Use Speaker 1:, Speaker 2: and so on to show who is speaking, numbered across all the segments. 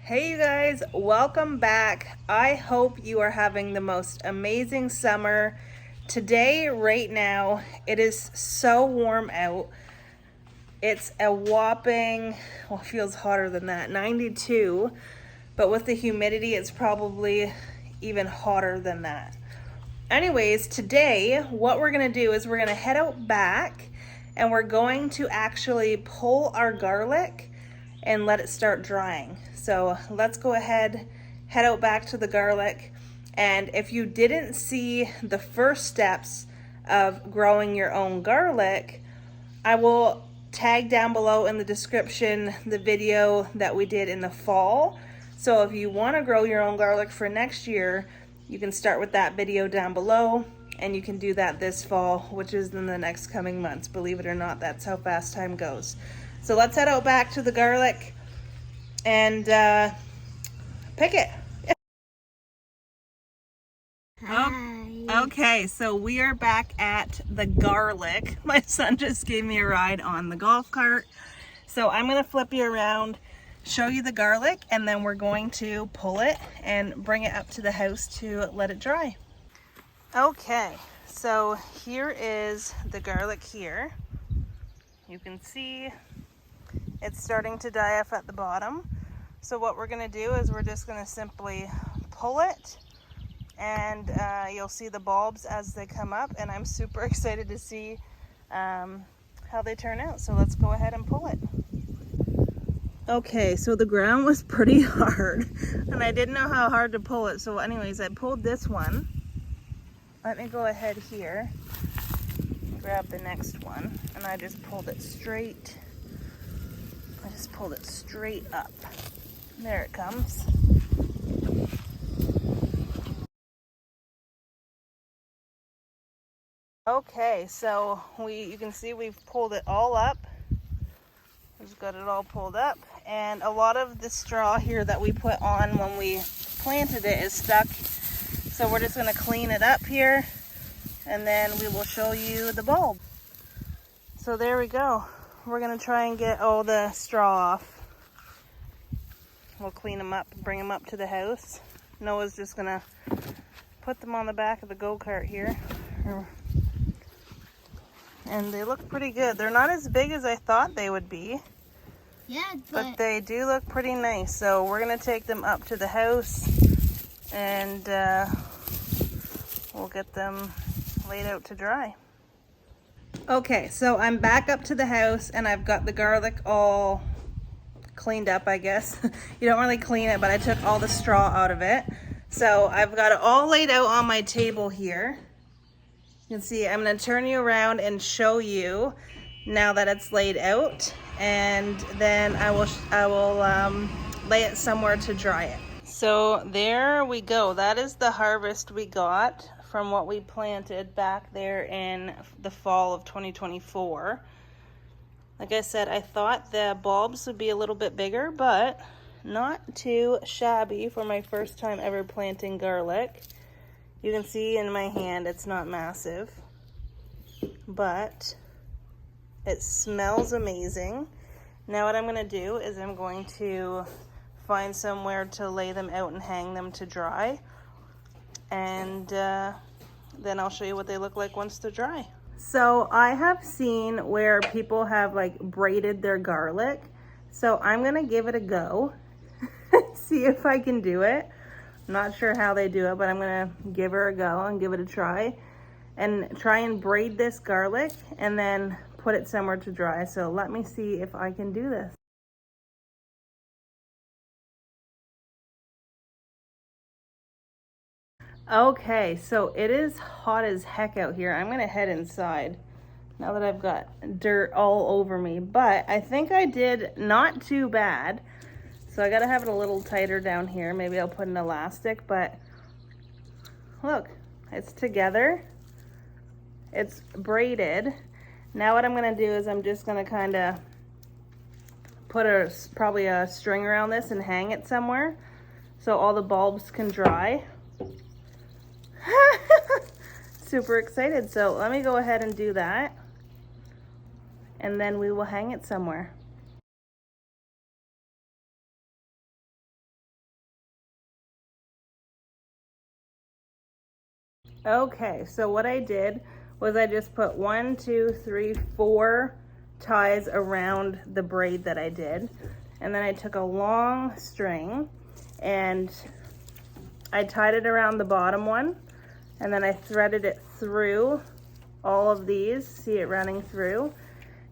Speaker 1: Hey you guys, welcome back. I hope you are having the most amazing summer. Today, right now, it is so warm out. It's a whopping, well, it feels hotter than that, 92. But with the humidity, it's probably even hotter than that. Anyways, today, what we're gonna do is we're gonna head out back and we're going to actually pull our garlic and let it start drying. So let's go ahead, head out back to the garlic. And if you didn't see the first steps of growing your own garlic, I will tag down below in the description the video that we did in the fall. So if you want to grow your own garlic for next year, you can start with that video down below, and you can do that this fall, which is in the next coming months. Believe it or not, that's how fast time goes. So let's head out back to the garlic and pick it.
Speaker 2: Hi.
Speaker 1: Okay, so we are back at the garlic. My son just gave me a ride on the golf cart. So I'm gonna flip you around, show you the garlic, and then we're going to pull it and bring it up to the house to let it dry. Okay, so here is the garlic here. You can see it's starting to die off at the bottom. So what we're gonna do is we're just gonna simply pull it, and you'll see the bulbs as they come up, and I'm super excited to see how they turn out. So let's go ahead and pull it. Okay, so the ground was pretty hard and I didn't know how hard to pull it. So anyways, I pulled this one. Let me go ahead here, grab the next one, and I just pulled it straight. I just pulled it straight up. There it comes. Okay, so you can see we've pulled it all up. Just got it all pulled up, and a lot of the straw here that we put on when we planted it is stuck. So we're just gonna clean it up here, and then we will show you the bulb. So there we go. We're gonna try and get all the straw off. We'll clean them up, bring them up to the house. Noah's just gonna put them on the back of the go-kart here. And they look pretty good. They're not as big as I thought they would be.
Speaker 2: Yeah,
Speaker 1: but they do look pretty nice. So we're gonna take them up to the house, and we'll get them laid out to dry. Okay, so I'm back up to the house and I've got the garlic all cleaned up, I guess. You don't really clean it, but I took all the straw out of it. So I've got it all laid out on my table here. You can see I'm going to turn you around and show you now that it's laid out, and then I will lay it somewhere to dry it. So there we go. That is the harvest we got from what we planted back there in the fall of 2024. Like I said, I thought the bulbs would be a little bit bigger, but not too shabby for my first time ever planting garlic. You can see in my hand it's not massive, but it smells amazing. Now what I'm going to do is I'm going to find somewhere to lay them out and hang them to dry, and then I'll show you what they look like once they're dry. So I have seen where people have like braided their garlic, so I'm going to give it a go. See if I can do it. Not sure how they do it, but I'm gonna give her a go and give it a try, and try and braid this garlic and then put it somewhere to dry. So let me see if I can do this. Okay, so it is hot as heck out here. I'm gonna head inside now that I've got dirt all over me, but I think I did not too bad. So I gotta have it a little tighter down here. Maybe I'll put an elastic, but look, it's together. It's braided. Now what I'm gonna do is I'm just gonna kind of put probably a string around this and hang it somewhere so all the bulbs can dry. Super excited. So let me go ahead and do that, and then we will hang it somewhere. Okay, so what I did was I just put 1, 2, 3, 4 ties around the braid that I did. And then I took a long string and I tied it around the bottom one. And then I threaded it through all of these, see it running through.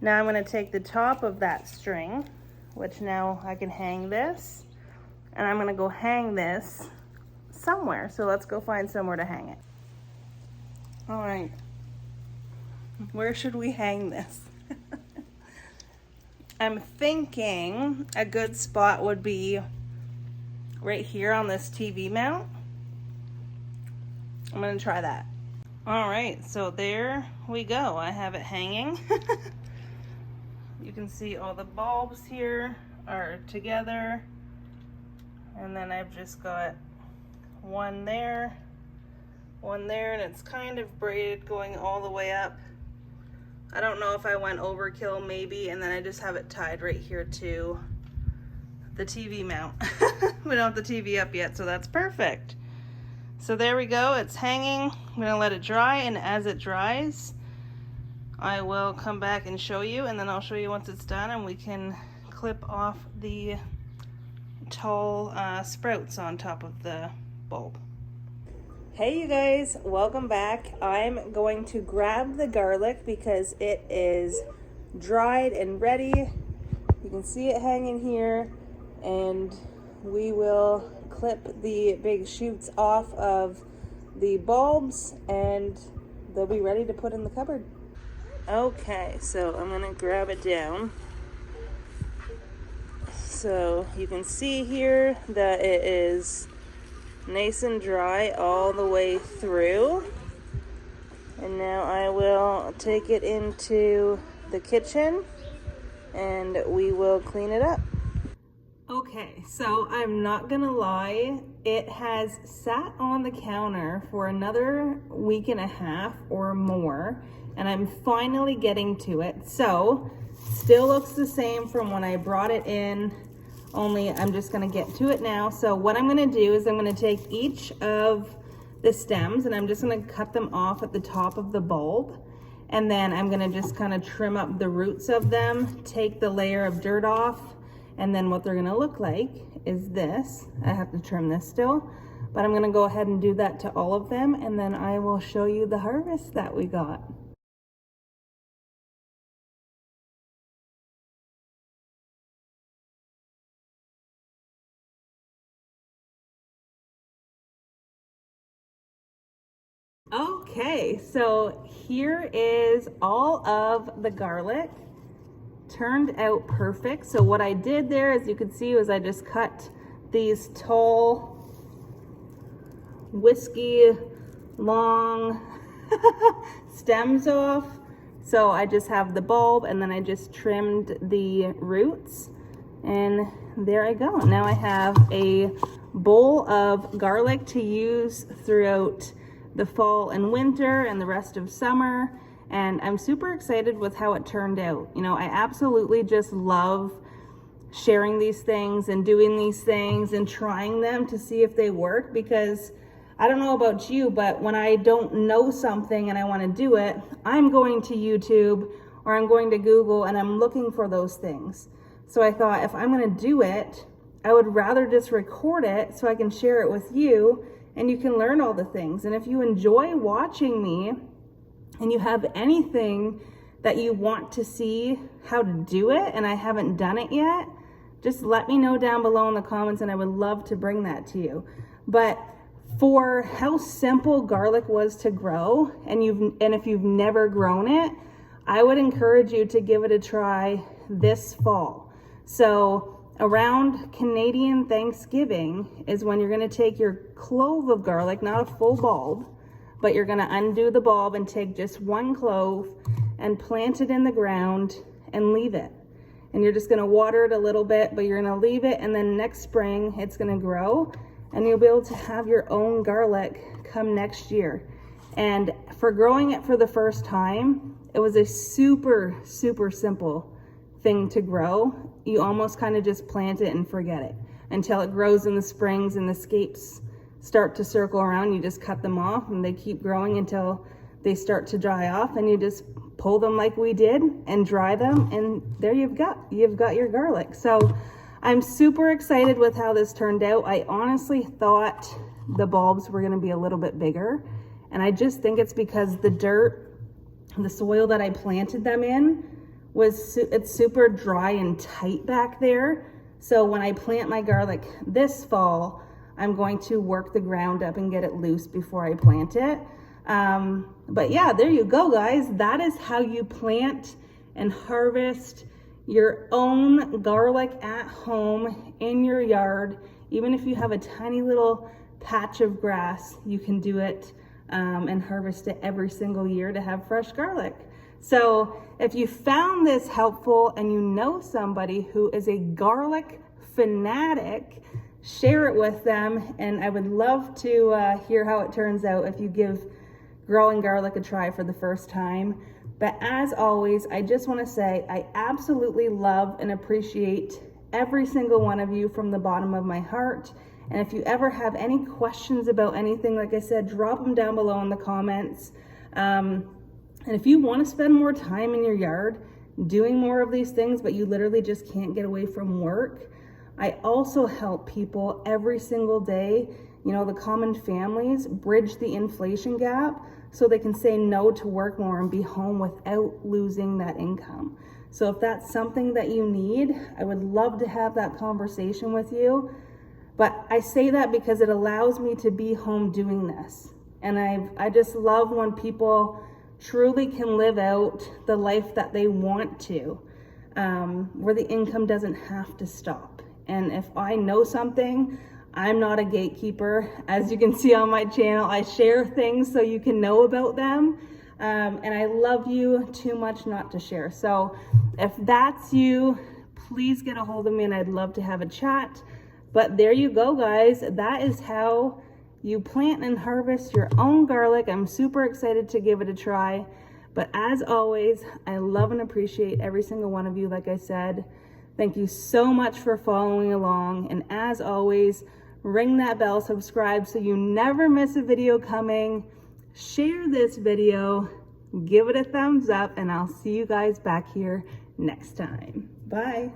Speaker 1: Now I'm gonna take the top of that string, which now I can hang this, and I'm gonna go hang this somewhere. So let's go find somewhere to hang it. All right, where should we hang this? I'm thinking a good spot would be right here on this TV mount. I'm gonna try that. All right, so there we go. I have it hanging. You can see all the bulbs here are together. And then I've just got one there, and it's kind of braided going all the way up. I don't know if I went overkill maybe, and then I just have it tied right here to the TV mount. We don't have the TV up yet, so that's perfect. So there we go, it's hanging. I'm gonna let it dry, and as it dries, I will come back and show you, and then I'll show you once it's done, and we can clip off the tall sprouts on top of the bulb. Hey you guys, welcome back. I'm going to grab the garlic because it is dried and ready. You can see it hanging here, and we will clip the big shoots off of the bulbs and they'll be ready to put in the cupboard. Okay, so I'm gonna grab it down. So you can see here that it is nice and dry all the way through. And now I will take it into the kitchen and we will clean it up. Okay, so I'm not gonna lie, it has sat on the counter for another week and a half or more, and I'm finally getting to it. So, still looks the same from when I brought it in, only I'm just gonna get to it now. So what I'm gonna do is I'm gonna take each of the stems and I'm just gonna cut them off at the top of the bulb. And then I'm gonna just kind of trim up the roots of them, take the layer of dirt off, and then what they're gonna look like is this. I have to trim this still, but I'm gonna go ahead and do that to all of them, and then I will show you the harvest that we got. Okay, so here is all of the garlic. Turned out perfect. So what I did there, as you can see, was I just cut these tall, whiskey long stems off. So I just have the bulb and then I just trimmed the roots, and there I go. Now I have a bowl of garlic to use throughout the fall and winter and the rest of summer. And I'm super excited with how it turned out. You know, I absolutely just love sharing these things and doing these things and trying them to see if they work, because I don't know about you, but when I don't know something and I want to do it, I'm going to YouTube or I'm going to Google and I'm looking for those things. So I thought, if I'm going to do it, I would rather just record it so I can share it with you and you can learn all the things. And if you enjoy watching me and you have anything that you want to see how to do it and I haven't done it yet, just let me know down below in the comments and I would love to bring that to you. But for how simple garlic was to grow, and if you've never grown it, I would encourage you to give it a try this fall. So around Canadian Thanksgiving is when you're gonna take your clove of garlic, not a full bulb, but you're gonna undo the bulb and take just one clove and plant it in the ground and leave it. And you're just gonna water it a little bit, but you're gonna leave it, and then next spring it's gonna grow and you'll be able to have your own garlic come next year. And for growing it for the first time, it was a super, super simple thing to grow. You almost kind of just plant it and forget it until it grows in the springs and escapes start to circle around, you just cut them off and they keep growing until they start to dry off, and you just pull them like we did and dry them, and there you've got your garlic. So I'm super excited with how this turned out. I honestly thought the bulbs were going to be a little bit bigger, and I just think it's because the dirt, the soil that I planted them in it's super dry and tight back there. So when I plant my garlic this fall, I'm going to work the ground up and get it loose before I plant it. But yeah, there you go, guys. That is how you plant and harvest your own garlic at home in your yard. Even if you have a tiny little patch of grass, you can do it and harvest it every single year to have fresh garlic. So if you found this helpful and you know somebody who is a garlic fanatic, share it with them, and I would love to hear how it turns out if you give growing garlic a try for the first time. But as always, I just want to say I absolutely love and appreciate every single one of you from the bottom of my heart. And if you ever have any questions about anything, like I said, drop them down below in the comments. And if you want to spend more time in your yard doing more of these things, but you literally just can't get away from work, I also help people every single day, you know, the common families, bridge the inflation gap so they can say no to work more and be home without losing that income. So if that's something that you need, I would love to have that conversation with you. But I say that because it allows me to be home doing this. And I just love when people truly can live out the life that they want to, where the income doesn't have to stop. And if I know something, I'm not a gatekeeper. As you can see on my channel, I share things so you can know about them. And I love you too much not to share. So if that's you, please get a hold of me and I'd love to have a chat. But there you go, guys. That is how you plant and harvest your own garlic. I'm super excited to give it a try. But as always, I love and appreciate every single one of you, like I said. Thank you so much for following along. And as always, ring that bell, subscribe so you never miss a video coming. Share this video, give it a thumbs up, and I'll see you guys back here next time. Bye.